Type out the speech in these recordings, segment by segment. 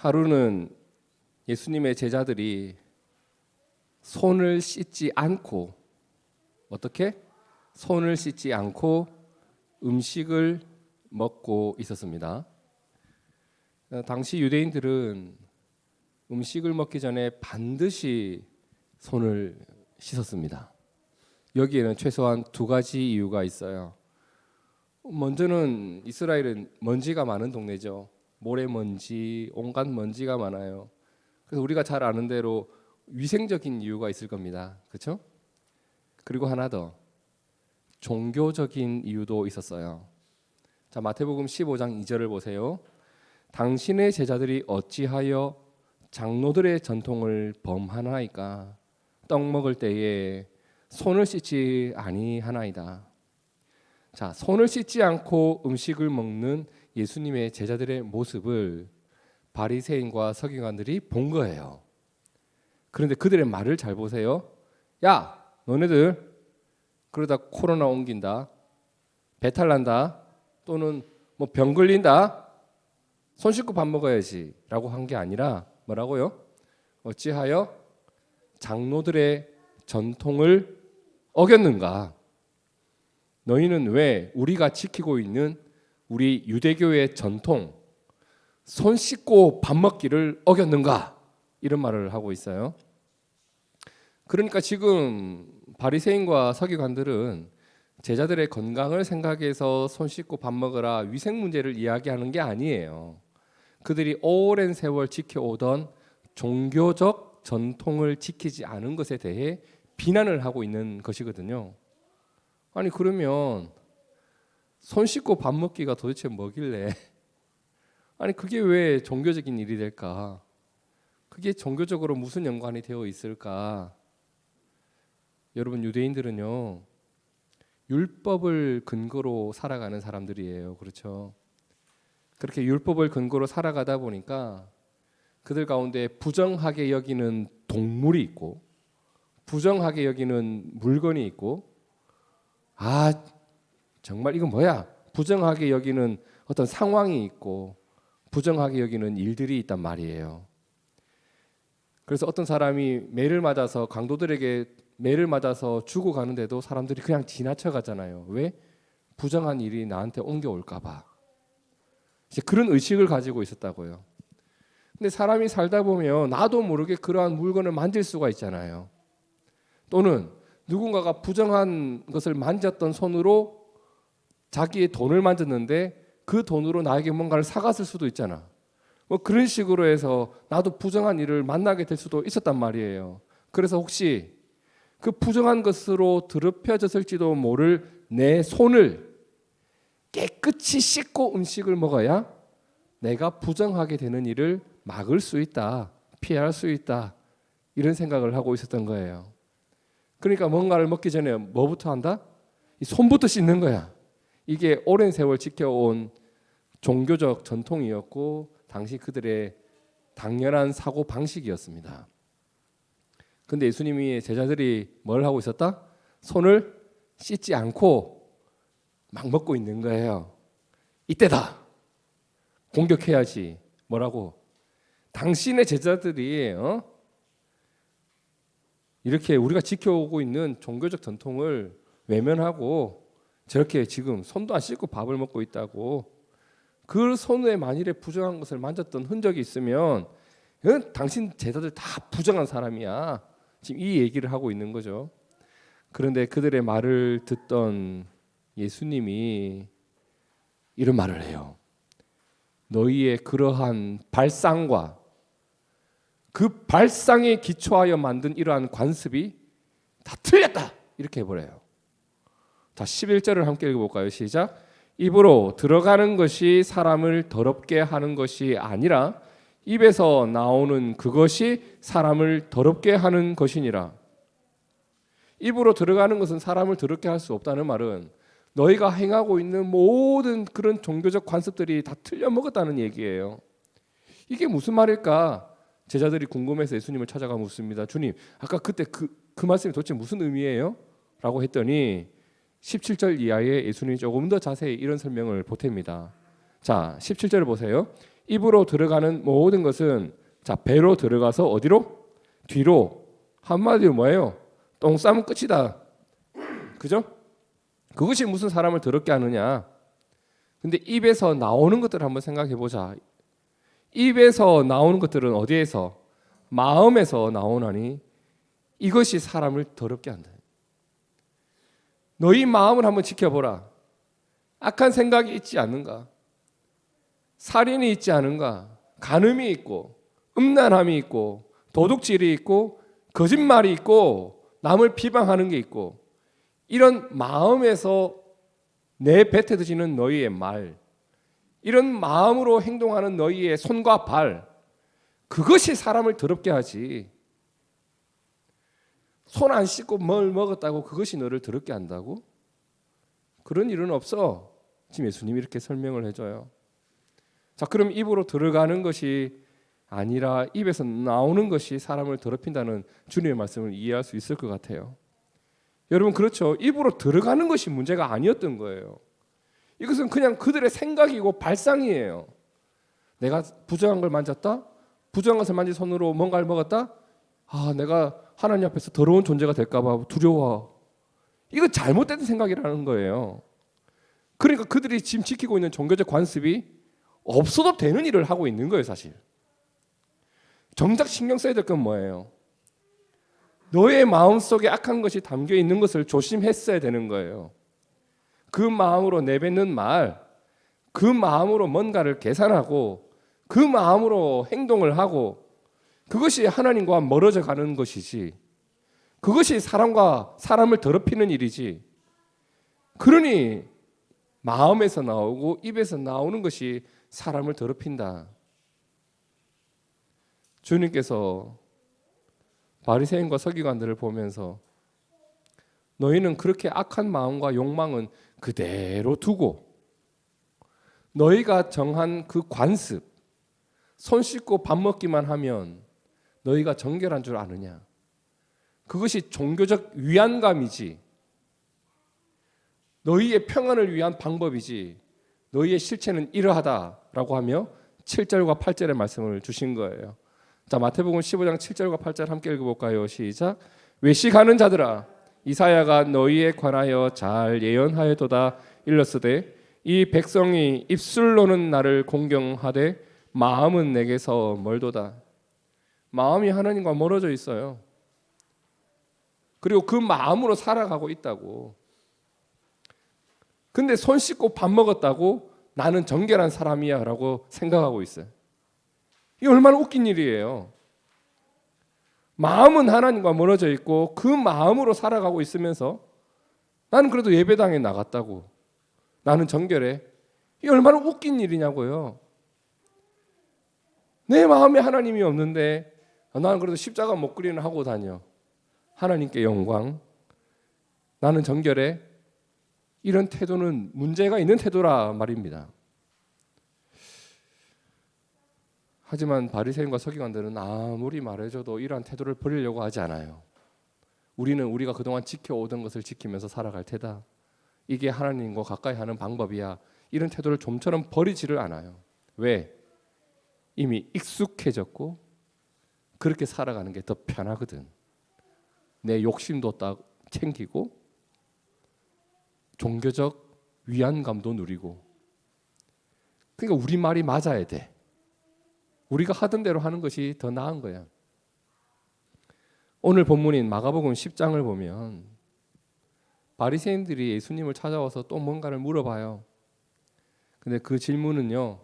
하루는 예수님의 제자들이 손을 씻지 않고 어떻게? 손을 씻지 않고 음식을 먹고 있었습니다. 당시 유대인들은 음식을 먹기 전에 반드시 손을 씻었습니다. 여기에는 최소한 두 가지 이유가 있어요. 먼저는 이스라엘은 먼지가 많은 동네죠. 모래먼지, 온갖 먼지가 많아요. 그래서 우리가 잘 아는 대로 위생적인 이유가 있을 겁니다. 그렇죠? 그리고 하나 더, 종교적인 이유도 있었어요. 자, 마태복음 15장 2절을 보세요. 당신의 제자들이 어찌하여 장로들의 전통을 범하나이까? 떡 먹을 때에 손을 씻지 아니하나이다. 자, 손을 씻지 않고 음식을 먹는 예수님의 제자들의 모습을 바리새인과 서기관들이 본 거예요. 그런데 그들의 말을 잘 보세요. 야, 너네들 그러다 코로나 옮긴다, 배탈 난다, 또는 뭐 병 걸린다, 손 씻고 밥 먹어야지 라고 한 게 아니라 뭐라고요? 어찌하여 장로들의 전통을 어겼는가? 너희는 왜 우리가 지키고 있는 우리 유대교의 전통, 손 씻고 밥 먹기를 어겼는가? 이런 말을 하고 있어요. 그러니까 지금 바리새인과 서기관들은 제자들의 건강을 생각해서 손 씻고 밥 먹으라 위생 문제를 이야기하는 게 아니에요. 그들이 오랜 세월 지켜오던 종교적 전통을 지키지 않은 것에 대해 비난을 하고 있는 것이거든요. 아니 그러면 손 씻고 밥 먹기가 도대체 뭐길래? 아니 그게 왜 종교적인 일이 될까? 그게 종교적으로 무슨 연관이 되어 있을까? 여러분, 유대인들은요, 율법을 근거로 살아가는 사람들이에요. 그렇죠? 그렇게 율법을 근거로 살아가다 보니까 그들 가운데 부정하게 여기는 동물이 있고 부정하게 여기는 물건이 있고, 아 정말 이건 뭐야? 부정하게 여기는 어떤 상황이 있고 부정하게 여기는 일들이 있단 말이에요. 그래서 어떤 사람이 매를 맞아서 강도들에게 매를 맞아서 죽어가는데도 사람들이 그냥 지나쳐 가잖아요. 왜? 부정한 일이 나한테 옮겨올까 봐. 이제 그런 의식을 가지고 있었다고요. 근데 사람이 살다 보면 나도 모르게 그러한 물건을 만질 수가 있잖아요. 또는 누군가가 부정한 것을 만졌던 손으로 자기의 돈을 만졌는데 그 돈으로 나에게 뭔가를 사갔을 수도 있잖아. 뭐 그런 식으로 해서 나도 부정한 일을 만나게 될 수도 있었단 말이에요. 그래서 혹시 그 부정한 것으로 더럽혀졌을지도 모를 내 손을 깨끗이 씻고 음식을 먹어야 내가 부정하게 되는 일을 막을 수 있다, 피할 수 있다, 이런 생각을 하고 있었던 거예요. 그러니까 뭔가를 먹기 전에 뭐부터 한다? 이 손부터 씻는 거야. 이게 오랜 세월 지켜온 종교적 전통이었고 당시 그들의 당연한 사고 방식이었습니다. 근데 예수님이 제자들이 뭘 하고 있었다? 손을 씻지 않고 막 먹고 있는 거예요. 이때다. 공격해야지. 뭐라고? 당신의 제자들이 이렇게 우리가 지켜오고 있는 종교적 전통을 외면하고 저렇게 지금 손도 안 씻고 밥을 먹고 있다고. 그 손에 만일에 부정한 것을 만졌던 흔적이 있으면 당신 제자들 다 부정한 사람이야. 지금 이 얘기를 하고 있는 거죠. 그런데 그들의 말을 듣던 예수님이 이런 말을 해요. 너희의 그러한 발상과 그 발상에 기초하여 만든 이러한 관습이 다 틀렸다. 이렇게 해버려요. 자, 11절을 함께 읽어볼까요? 시작. 입으로 들어가는 것이 사람을 더럽게 하는 것이 아니라 입에서 나오는 그것이 사람을 더럽게 하는 것이니라. 입으로 들어가는 것은 사람을 더럽게 할 수 없다는 말은 너희가 행하고 있는 모든 그런 종교적 관습들이 다 틀려먹었다는 얘기예요. 이게 무슨 말일까? 제자들이 궁금해서 예수님을 찾아가 묻습니다. 주님, 아까 그때 그 말씀이 도대체 무슨 의미예요? 라고 했더니 17절 이하에 예수님이 조금 더 자세히 이런 설명을 보탭니다. 자, 17절을 보세요. 입으로 들어가는 모든 것은 자 배로 들어가서 어디로? 뒤로. 한마디로 뭐예요? 똥 싸면 끝이다. 그죠? 그것이 무슨 사람을 더럽게 하느냐? 근데 입에서 나오는 것들을 한번 생각해 보자. 입에서 나오는 것들은 어디에서? 마음에서 나오나니 이것이 사람을 더럽게 한다. 너희 마음을 한번 지켜보라. 악한 생각이 있지 않는가? 살인이 있지 않은가? 간음이 있고 음란함이 있고 도둑질이 있고 거짓말이 있고 남을 비방하는 게 있고 이런 마음에서 내뱉어지는 너희의 말, 이런 마음으로 행동하는 너희의 손과 발, 그것이 사람을 더럽게 하지. 손 안 씻고 뭘 먹었다고 그것이 너를 더럽게 한다고? 그런 일은 없어. 지금 예수님이 이렇게 설명을 해줘요. 자, 그럼 입으로 들어가는 것이 아니라 입에서 나오는 것이 사람을 더럽힌다는 주님의 말씀을 이해할 수 있을 것 같아요. 여러분 그렇죠. 입으로 들어가는 것이 문제가 아니었던 거예요. 이것은 그냥 그들의 생각이고 발상이에요. 내가 부정한 걸 만졌다? 부정한 것을 만진 손으로 뭔가를 먹었다? 내가 하나님 앞에서 더러운 존재가 될까 봐 두려워. 이거 잘못된 생각이라는 거예요. 그러니까 그들이 지금 지키고 있는 종교적 관습이 없어도 되는 일을 하고 있는 거예요, 사실. 정작 신경 써야 될 건 뭐예요? 너의 마음속에 악한 것이 담겨 있는 것을 조심했어야 되는 거예요. 그 마음으로 내뱉는 말, 그 마음으로 뭔가를 계산하고 그 마음으로 행동을 하고 그것이 하나님과 멀어져 가는 것이지, 그것이 사람과 사람을 더럽히는 일이지. 그러니 마음에서 나오고 입에서 나오는 것이 사람을 더럽힌다. 주님께서 바리새인과 서기관들을 보면서 너희는 그렇게 악한 마음과 욕망은 그대로 두고 너희가 정한 그 관습, 손 씻고 밥 먹기만 하면 너희가 정결한 줄 아느냐? 그것이 종교적 위안감이지, 너희의 평안을 위한 방법이지, 너희의 실체는 이러하다라고 하며 7절과 8절의 말씀을 주신 거예요. 자, 마태복음 15장 7절과 8절 함께 읽어볼까요? 시작. 외식하는 자들아, 이사야가 너희에 관하여 잘 예언하였도다. 일렀으되 이 백성이 입술로는 나를 공경하되 마음은 내게서 멀도다. 마음이 하나님과 멀어져 있어요. 그리고 그 마음으로 살아가고 있다고. 근데 손 씻고 밥 먹었다고 나는 정결한 사람이야 라고 생각하고 있어요. 이게 얼마나 웃긴 일이에요. 마음은 하나님과 멀어져 있고 그 마음으로 살아가고 있으면서 나는 그래도 예배당에 나갔다고, 나는 정결해. 이게 얼마나 웃긴 일이냐고요. 내 마음에 하나님이 없는데 나는 그래도 십자가 목걸이는 하고 다녀. 하나님께 영광. 나는 정결해. 이런 태도는 문제가 있는 태도라 말입니다. 하지만 바리새인과 서기관들은 아무리 말해줘도 이러한 태도를 버리려고 하지 않아요. 우리는 우리가 그동안 지켜오던 것을 지키면서 살아갈 테다. 이게 하나님과 가까이 하는 방법이야. 이런 태도를 좀처럼 버리지를 않아요. 왜? 이미 익숙해졌고 그렇게 살아가는 게 더 편하거든. 내 욕심도 딱 챙기고 종교적 위안감도 누리고. 그러니까 우리 말이 맞아야 돼. 우리가 하던 대로 하는 것이 더 나은 거야. 오늘 본문인 마가복음 10장을 보면 바리새인들이 예수님을 찾아와서 또 뭔가를 물어봐요. 근데 그 질문은요,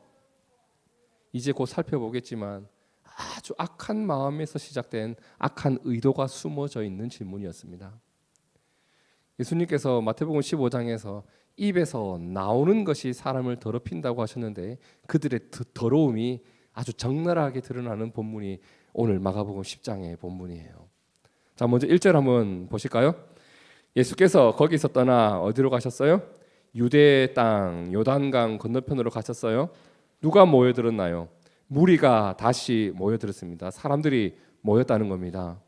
이제 곧 살펴보겠지만 아주 악한 마음에서 시작된 악한 의도가 숨어져 있는 질문이었습니다. 예수님께서 마태복음 15장에서 입에서 나오는 것이 사람을 더럽힌다고 하셨는데 그들의 더러움이 아주 적나라하게 드러나는 본문이 오늘 마가복음 10장의 본문이에요. 자, 먼저 1절 한번 보실까요? 예수께서 거기서 떠나 어디로 가셨어요? 유대 땅 요단강 건너편으로 가셨어요. 누가 모여들었나요? 무리가 다시 모여들었습니다. 사람들이 모였다는 겁니다.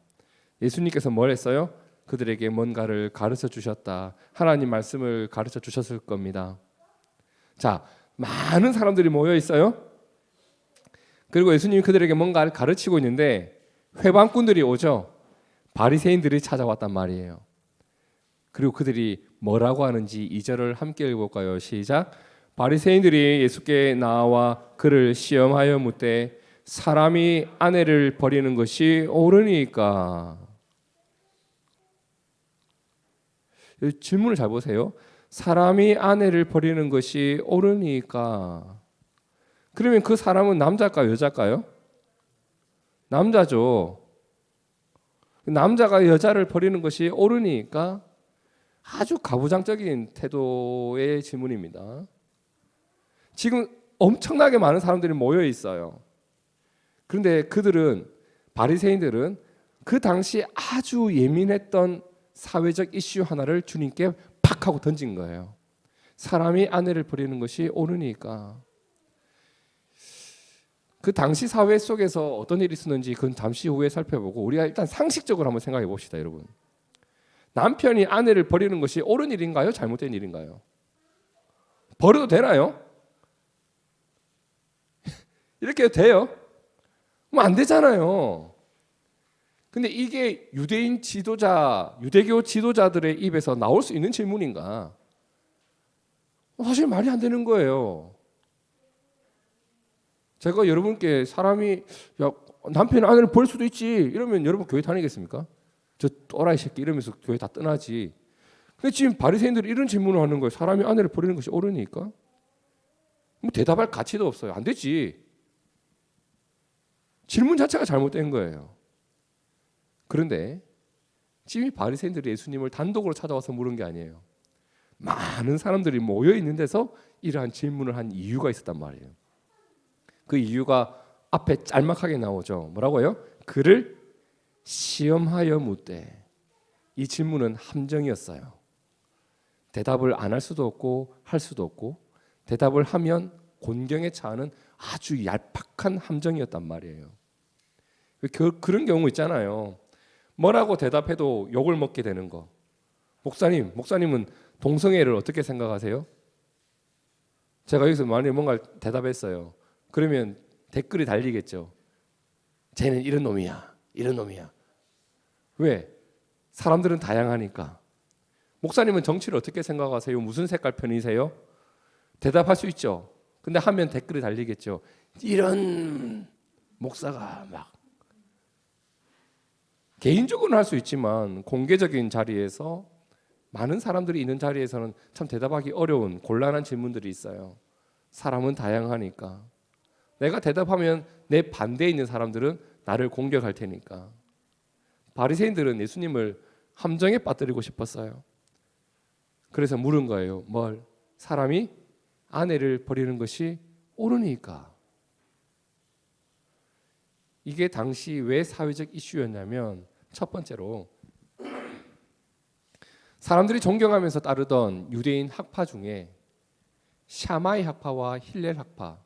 예수님께서 뭘 했어요? 그들에게 뭔가를 가르쳐 주셨다. 하나님 말씀을 가르쳐 주셨을 겁니다. 자, 많은 사람들이 모여 있어요. 그리고 예수님이 그들에게 뭔가를 가르치고 있는데 회방꾼들이 오죠. 바리새인들이 찾아왔단 말이에요. 그리고 그들이 뭐라고 하는지 2절을 함께 읽어볼까요? 시작. 바리새인들이 예수께 나와 그를 시험하여 묻되 사람이 아내를 버리는 것이 옳으니까. 질문을 잘 보세요. 사람이 아내를 버리는 것이 옳으니까. 그러면 그 사람은 남자일까요? 여자일까요? 남자죠. 남자가 여자를 버리는 것이 옳으니까 아주 가부장적인 태도의 질문입니다. 지금 엄청나게 많은 사람들이 모여 있어요. 그런데 그들은 바리새인들은 그 당시 아주 예민했던 사회적 이슈 하나를 주님께 팍 하고 던진 거예요. 사람이 아내를 버리는 것이 옳으니까. 그 당시 사회 속에서 어떤 일이 있었는지 그건 잠시 후에 살펴보고 우리가 일단 상식적으로 한번 생각해 봅시다, 여러분. 남편이 아내를 버리는 것이 옳은 일인가요? 잘못된 일인가요? 버려도 되나요? 이렇게 해도 돼요? 그럼 안 되잖아요. 근데 이게 유대인 지도자, 유대교 지도자들의 입에서 나올 수 있는 질문인가? 사실 말이 안 되는 거예요. 제가 여러분께 사람이 야, 남편이 아내를 버릴 수도 있지 이러면 여러분 교회 다니겠습니까? 저 또라이 새끼 이러면서 교회 다 떠나지. 근데 지금 바리새인들이 이런 질문을 하는 거예요. 사람이 아내를 버리는 것이 옳으니까? 뭐 대답할 가치도 없어요. 안 되지. 질문 자체가 잘못된 거예요. 그런데 지금 이 바리새인들이 예수님을 단독으로 찾아와서 물은 게 아니에요. 많은 사람들이 모여 있는 데서 이러한 질문을 한 이유가 있었단 말이에요. 그 이유가 앞에 짤막하게 나오죠. 뭐라고요? 그를 시험하여 묻되. 이 질문은 함정이었어요. 대답을 안 할 수도 없고 할 수도 없고 대답을 하면 곤경에 처하는 아주 얄팍한 함정이었단 말이에요. 그런 경우 있잖아요. 뭐라고 대답해도 욕을 먹게 되는 거. 목사님은 동성애를 어떻게 생각하세요? 제가 여기서 만약에 뭔가 대답했어요. 그러면 댓글이 달리겠죠. 쟤는 이런 놈이야. 이런 놈이야. 왜? 사람들은 다양하니까. 목사님은 정치를 어떻게 생각하세요? 무슨 색깔 편이세요? 대답할 수 있죠. 근데 하면 댓글이 달리겠죠. 이런 목사가 막. 개인적으로는 할 수 있지만 공개적인 자리에서 많은 사람들이 있는 자리에서는 참 대답하기 어려운 곤란한 질문들이 있어요. 사람은 다양하니까. 내가 대답하면 내 반대에 있는 사람들은 나를 공격할 테니까. 바리새인들은 예수님을 함정에 빠뜨리고 싶었어요. 그래서 물은 거예요. 뭘? 사람이 아내를 버리는 것이 옳으니까. 이게 당시 왜 사회적 이슈였냐면 첫 번째로 사람들이 존경하면서 따르던 유대인 학파 중에 샤마이 학파와 힐렐 학파,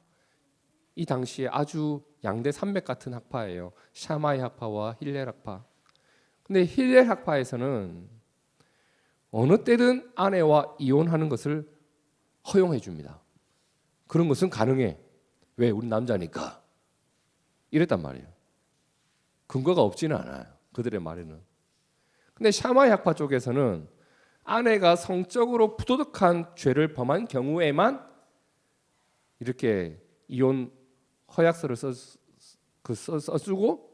이 당시에 아주 양대 산맥 같은 학파예요. 샤마이 학파와 힐렐 학파. 근데 힐렐 학파에서는 어느 때든 아내와 이혼하는 것을 허용해 줍니다. 그런 것은 가능해. 왜? 우리 남자니까. 이랬단 말이에요. 근거가 없지는 않아요. 그들의 말에는. 근데 샤마이 학파 쪽에서는 아내가 성적으로 부도덕한 죄를 범한 경우에만 이렇게 이혼 허약서를 써주고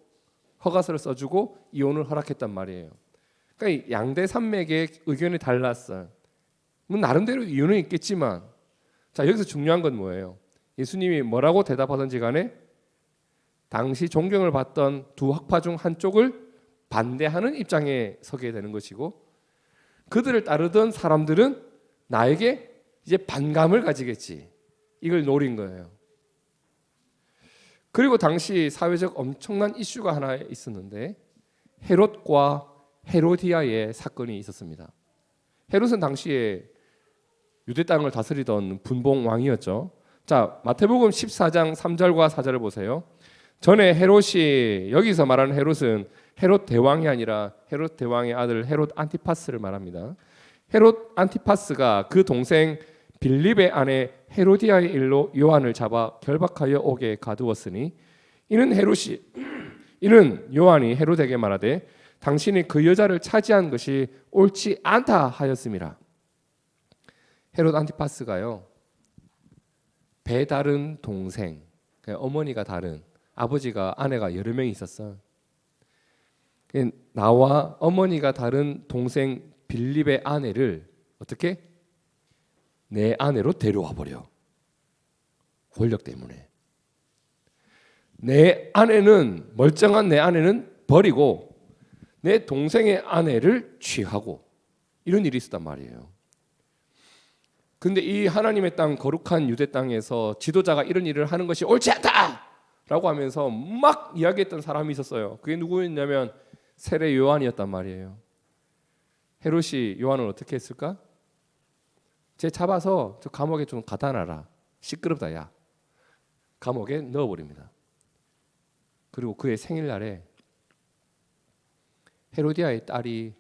허가서를 써주고 이혼을 허락했단 말이에요. 그러니까 양대 산맥의 의견이 달랐어요. 뭐 나름대로 이유는 있겠지만, 자 여기서 중요한 건 뭐예요? 예수님이 뭐라고 대답하든지 간에 당시 존경을 받던 두 학파 중 한쪽을 반대하는 입장에 서게 되는 것이고, 그들을 따르던 사람들은 나에게 이제 반감을 가지겠지. 이걸 노린 거예요. 그리고 당시 사회적 엄청난 이슈가 하나 있었는데 헤롯과 헤로디아의 사건이 있었습니다. 헤롯은 당시에 유대 땅을 다스리던 분봉 왕이었죠. 자, 마태복음 14장 3절과 4절을 보세요. 전에 헤롯이, 여기서 말하는 헤롯은 헤롯 대왕이 아니라 헤롯 대왕의 아들 헤롯 안티파스를 말합니다. 헤롯 안티파스가 그 동생 빌립의 아내 헤로디아의 일로 요한을 잡아 결박하여 옥에 가두었으니 이는 요한이 헤롯에게 말하되 당신이 그 여자를 차지한 것이 옳지 않다 하였습니다. 헤롯 안티파스가요, 배 다른 동생, 어머니가 다른, 아버지가 아내가 여러 명이 있었어. 나와 어머니가 다른 동생 빌립의 아내를 어떻게? 내 아내로 데려와 버려. 권력 때문에. 멀쩡한 내 아내는 버리고 내 동생의 아내를 취하고, 이런 일이 있었단 말이에요. 근데 이 하나님의 땅, 거룩한 유대 땅에서 지도자가 이런 일을 하는 것이 옳지 않다 라고 하면서 막 이야기했던 사람이 있었어요. 그게 누구였냐면 세례 요한이었단 말이에요. 헤롯이 요한을 어떻게 했을까? 쟤 잡아서 저 감옥에 좀 갖다 놔라. 시끄럽다 야. 감옥에 넣어버립니다. 그리고 그의 생일날에 헤로디아의 딸이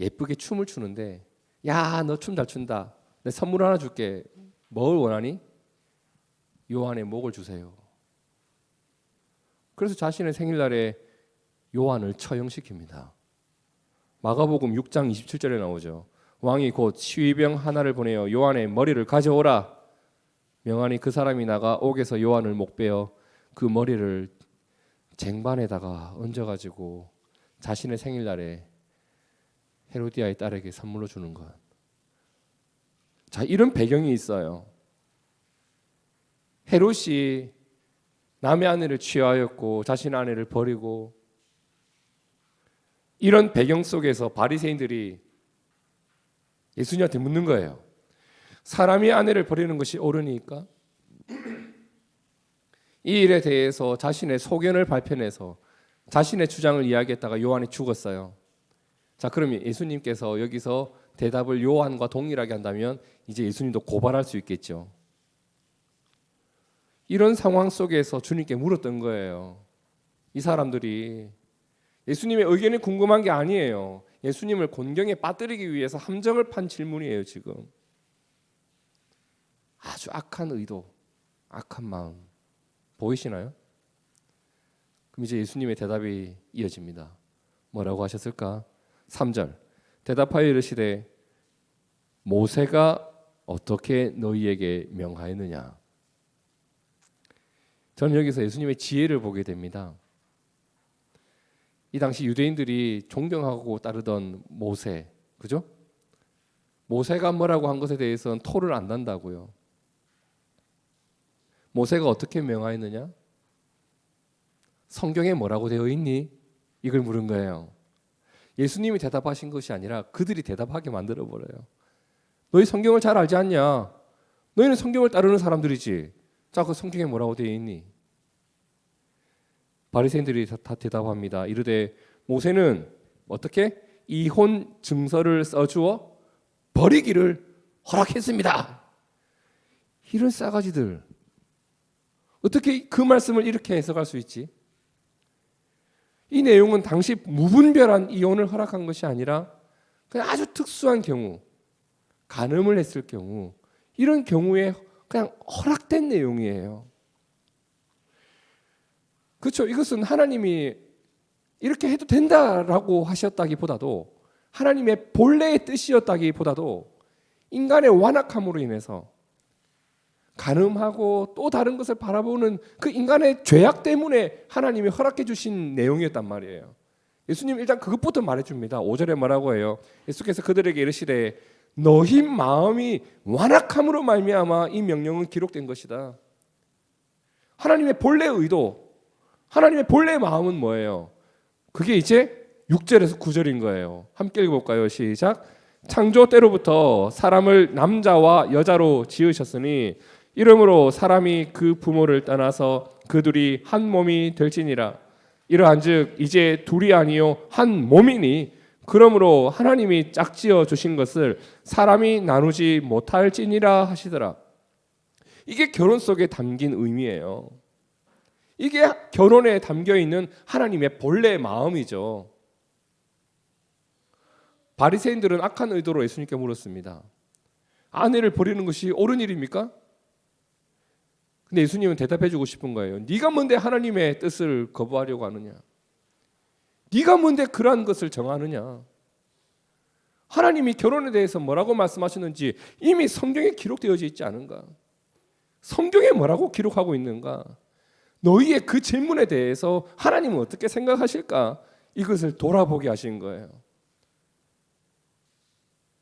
예쁘게 춤을 추는데, 야, 너 춤 잘 춘다. 내 선물 하나 줄게. 뭘 원하니? 요한의 목을 주세요. 그래서 자신의 생일날에 요한을 처형시킵니다. 마가복음 6장 27절에 나오죠. 왕이 곧 시위병 하나를 보내어 요한의 머리를 가져오라. 명하니 그 사람이 나가 옥에서 요한을 목베어 그 머리를 쟁반에다가 얹어가지고 자신의 생일날에 헤로디아의 딸에게 선물로 주는 것. 자, 이런 배경이 있어요. 헤롯이 남의 아내를 취하였고 자신의 아내를 버리고, 이런 배경 속에서 바리새인들이 예수님한테 묻는 거예요. 사람이 아내를 버리는 것이 옳으니까? 이 일에 대해서 자신의 소견을 발표해서 자신의 주장을 이야기했다가 요한이 죽었어요. 자, 그러면 예수님께서 여기서 대답을 요한과 동일하게 한다면 이제 예수님도 고발할 수 있겠죠. 이런 상황 속에서 주님께 물었던 거예요. 이 사람들이 예수님의 의견이 궁금한 게 아니에요. 예수님을 곤경에 빠뜨리기 위해서 함정을 판 질문이에요. 지금 아주 악한 의도, 악한 마음 보이시나요? 그럼 이제 예수님의 대답이 이어집니다. 뭐라고 하셨을까? 3절 대답하여 이르시되 모세가 어떻게 너희에게 명하였느냐. 저는 여기서 예수님의 지혜를 보게 됩니다. 이 당시 유대인들이 존경하고 따르던 모세, 그죠? 모세가 뭐라고 한 것에 대해서는 토를 안 단다고요. 모세가 어떻게 명하였느냐? 성경에 뭐라고 되어 있니? 이걸 물은 거예요. 예수님이 대답하신 것이 아니라 그들이 대답하게 만들어버려요. 너희 성경을 잘 알지 않냐? 너희는 성경을 따르는 사람들이지. 자, 그 성경에 뭐라고 되어 있니? 바리새인들이 다 대답합니다. 이르되 모세는 어떻게? 이혼 증서를 써주어 버리기를 허락했습니다. 이런 싸가지들. 어떻게 그 말씀을 이렇게 해석할 수 있지? 이 내용은 당시 무분별한 이혼을 허락한 것이 아니라 그냥 아주 특수한 경우, 간음을 했을 경우, 이런 경우에 그냥 허락된 내용이에요. 그렇죠. 이것은 하나님이 이렇게 해도 된다라고 하셨다기보다도, 하나님의 본래의 뜻이었다기보다도 인간의 완악함으로 인해서 간음하고 또 다른 것을 바라보는 그 인간의 죄악 때문에 하나님이 허락해 주신 내용이었단 말이에요. 예수님 일단 그것부터 말해줍니다. 5절에 뭐라고 해요? 예수께서 그들에게 이르시되 너희 마음이 완악함으로 말미암아 이 명령은 기록된 것이다. 하나님의 본래 의도, 하나님의 본래 마음은 뭐예요? 그게 이제 6절에서 9절인 거예요. 함께 읽어볼까요? 시작. 창조 때로부터 사람을 남자와 여자로 지으셨으니 이러므로 사람이 그 부모를 떠나서 그 둘이 한 몸이 될지니라. 이러한즉 이제 둘이 아니요 한 몸이니 그러므로 하나님이 짝지어 주신 것을 사람이 나누지 못할지니라 하시더라. 이게 결혼 속에 담긴 의미예요. 이게 결혼에 담겨 있는 하나님의 본래 마음이죠. 바리새인들은 악한 의도로 예수님께 물었습니다. 아내를 버리는 것이 옳은 일입니까? 근데 예수님은 대답해주고 싶은 거예요. 네가 뭔데 하나님의 뜻을 거부하려고 하느냐? 네가 뭔데 그러한 것을 정하느냐? 하나님이 결혼에 대해서 뭐라고 말씀하셨는지 이미 성경에 기록되어져 있지 않은가? 성경에 뭐라고 기록하고 있는가? 너희의 그 질문에 대해서 하나님은 어떻게 생각하실까? 이것을 돌아보게 하신 거예요.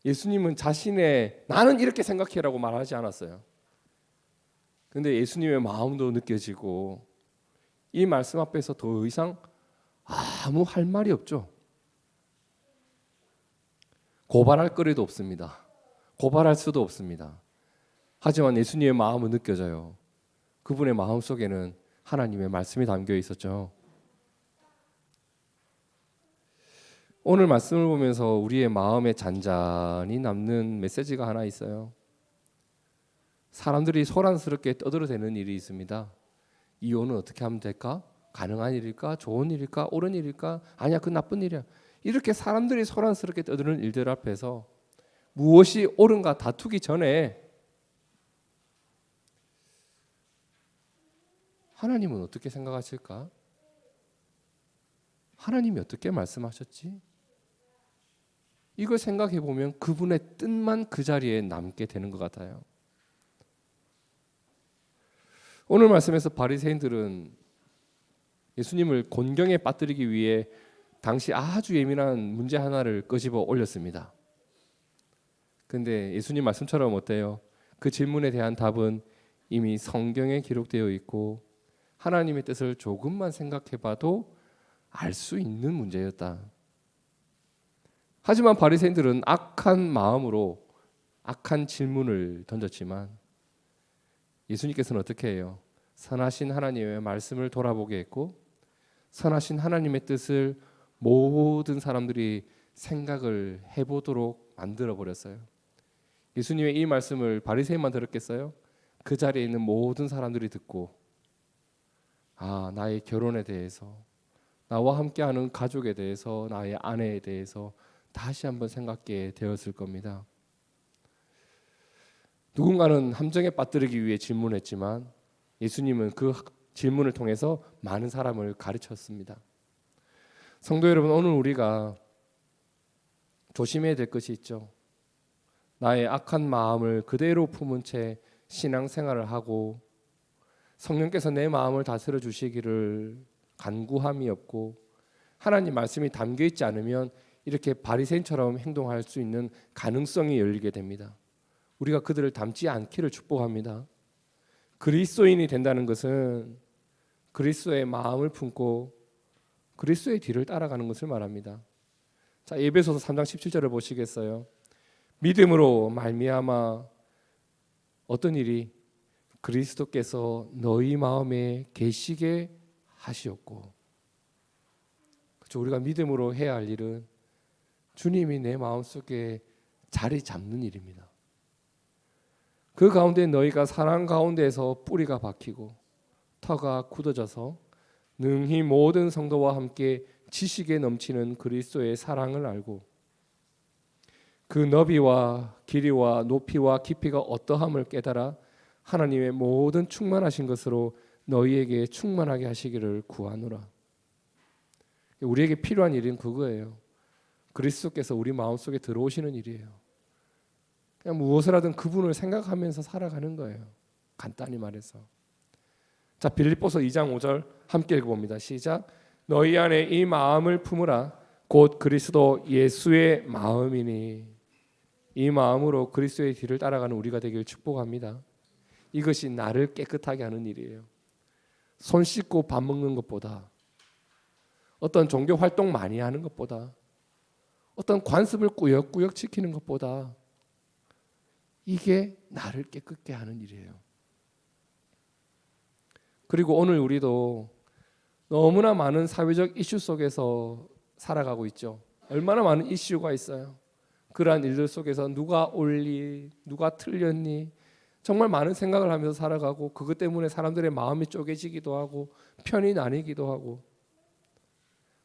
예수님은 자신의 나는 이렇게 생각해라고 말하지 않았어요. 근데 예수님의 마음도 느껴지고 이 말씀 앞에서 더 이상 아무 할 말이 없죠. 고발할 거리도 없습니다. 고발할 수도 없습니다. 하지만 예수님의 마음은 느껴져요. 그분의 마음 속에는 하나님의 말씀이 담겨 있었죠. 오늘 말씀을 보면서 우리의 마음에 잔잔히 남는 메시지가 하나 있어요. 사람들이 소란스럽게 떠들어대는 일이 있습니다. 이혼은 어떻게 하면 될까? 가능한 일일까? 좋은 일일까? 옳은 일일까? 아니야, 그 나쁜 일이야. 이렇게 사람들이 소란스럽게 떠드는 일들 앞에서 무엇이 옳은가 다투기 전에 하나님은 어떻게 생각하실까? 하나님이 어떻게 말씀하셨지? 이걸 생각해 보면 그분의 뜻만 그 자리에 남게 되는 것 같아요. 오늘 말씀에서 바리새인들은 예수님을 곤경에 빠뜨리기 위해 당시 아주 예민한 문제 하나를 끄집어 올렸습니다. 근데 예수님 말씀처럼 어때요? 그 질문에 대한 답은 이미 성경에 기록되어 있고 하나님의 뜻을 조금만 생각해봐도 알 수 있는 문제였다. 하지만 바리새인들은 악한 마음으로 악한 질문을 던졌지만 예수님께서는 어떻게 해요? 선하신 하나님의 말씀을 돌아보게 했고 선하신 하나님의 뜻을 모든 사람들이 생각을 해보도록 만들어 버렸어요. 예수님의 이 말씀을 바리새인만 들었겠어요? 그 자리에 있는 모든 사람들이 듣고 나의 결혼에 대해서 나와 함께하는 가족에 대해서 나의 아내에 대해서 다시 한번 생각하게 되었을 겁니다. 누군가는 함정에 빠뜨리기 위해 질문했지만 예수님은 그 질문을 통해서 많은 사람을 가르쳤습니다. 성도 여러분, 오늘 우리가 조심해야 될 것이 있죠. 나의 악한 마음을 그대로 품은 채 신앙생활을 하고 성령께서 내 마음을 다스려 주시기를 간구함이 없고 하나님 말씀이 담겨 있지 않으면 이렇게 바리새인처럼 행동할 수 있는 가능성이 열리게 됩니다. 우리가 그들을 닮지 않기를 축복합니다. 그리스도인이 된다는 것은 그리스도의 마음을 품고 그리스도의 뒤를 따라가는 것을 말합니다. 자, 에베소서 3장 17절을 보시겠어요? 믿음으로 말미암아 어떤 일이 그리스도께서 너희 마음에 계시게 하시었고, 그렇죠? 우리가 믿음으로 해야 할 일은 주님이 내 마음속에 자리 잡는 일입니다. 그 가운데 너희가 사랑 가운데에서 뿌리가 박히고 터가 굳어져서 능히 모든 성도와 함께 지식에 넘치는 그리스도의 사랑을 알고 그 너비와 길이와 높이와 깊이가 어떠함을 깨달아 하나님의 모든 충만하신 것으로 너희에게 충만하게 하시기를 구하노라. 우리에게 필요한 일은 그거예요. 그리스도께서 우리 마음속에 들어오시는 일이에요. 그냥 무엇을 하든 그분을 생각하면서 살아가는 거예요. 간단히 말해서. 자, 빌립보서 2장 5절 함께 읽어봅니다. 시작. 너희 안에 이 마음을 품으라. 곧 그리스도 예수의 마음이니. 이 마음으로 그리스도의 뒤를 따라가는 우리가 되길 축복합니다. 이것이 나를 깨끗하게 하는 일이에요. 손 씻고 밥 먹는 것보다, 어떤 종교 활동 많이 하는 것보다, 어떤 관습을 꾸역꾸역 지키는 것보다 이게 나를 깨끗게 하는 일이에요. 그리고 오늘 우리도 너무나 많은 사회적 이슈 속에서 살아가고 있죠. 얼마나 많은 이슈가 있어요. 그러한 일들 속에서 누가 옳니, 누가 틀렸니, 정말 많은 생각을 하면서 살아가고 그것 때문에 사람들의 마음이 쪼개지기도 하고 편이 나뉘기도 하고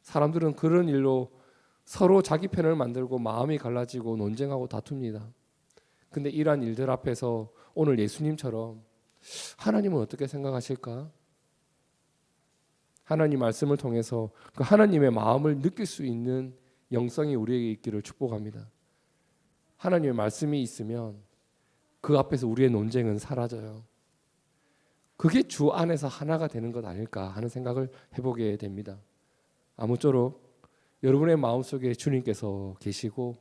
사람들은 그런 일로 서로 자기 편을 만들고 마음이 갈라지고 논쟁하고 다툽니다. 근데 이러한 일들 앞에서 오늘 예수님처럼 하나님은 어떻게 생각하실까? 하나님 말씀을 통해서 그 하나님의 마음을 느낄 수 있는 영성이 우리에게 있기를 축복합니다. 하나님의 말씀이 있으면 그 앞에서 우리의 논쟁은 사라져요. 그게 주 안에서 하나가 되는 것 아닐까 하는 생각을 해보게 됩니다. 아무쪼록 여러분의 마음속에 주님께서 계시고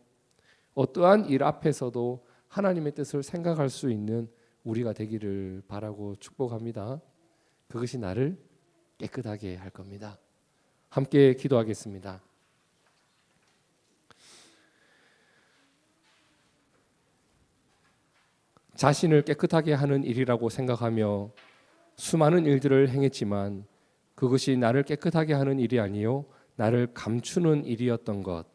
어떠한 일 앞에서도 하나님의 뜻을 생각할 수 있는 우리가 되기를 바라고 축복합니다. 그것이 나를 깨끗하게 할 겁니다. 함께 기도하겠습니다. 자신을 깨끗하게 하는 일이라고 생각하며 수많은 일들을 행했지만 그것이 나를 깨끗하게 하는 일이 아니요 나를 감추는 일이었던 것,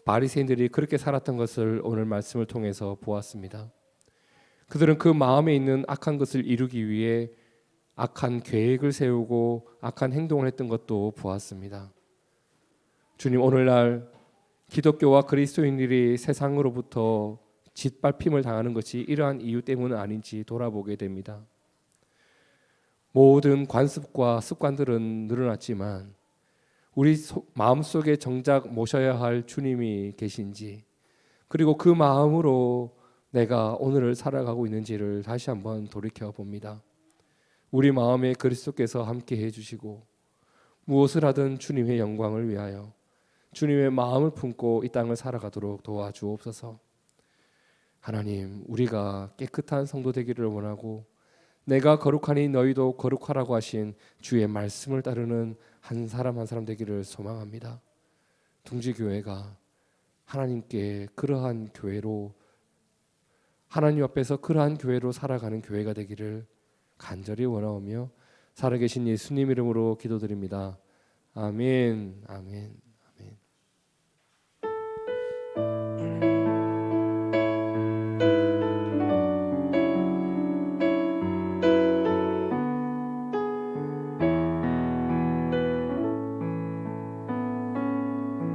바리새인들이 그렇게 살았던 것을 오늘 말씀을 통해서 보았습니다. 그들은 그 마음에 있는 악한 것을 이루기 위해 악한 계획을 세우고 악한 행동을 했던 것도 보았습니다. 주님, 오늘날 기독교와 그리스도인들이 세상으로부터 짓밟힘을 당하는 것이 이러한 이유 때문은 아닌지 돌아보게 됩니다. 모든 관습과 습관들은 늘어났지만 우리 마음속에 정작 모셔야 할 주님이 계신지, 그리고 그 마음으로 내가 오늘을 살아가고 있는지를 다시 한번 돌이켜 봅니다. 우리 마음에 그리스도께서 함께 해주시고 무엇을 하든 주님의 영광을 위하여 주님의 마음을 품고 이 땅을 살아가도록 도와주옵소서. 하나님, 우리가 깨끗한 성도 되기를 원하고 내가 거룩하니 너희도 거룩하라고 하신 주의 말씀을 따르는 한 사람 한 사람 되기를 소망합니다. 둥지교회가 하나님께 그러한 교회로, 하나님 앞에서 그러한 교회로 살아가는 교회가 되기를 간절히 원하오며 살아계신 예수님 이름으로 기도드립니다. 아멘. 아멘.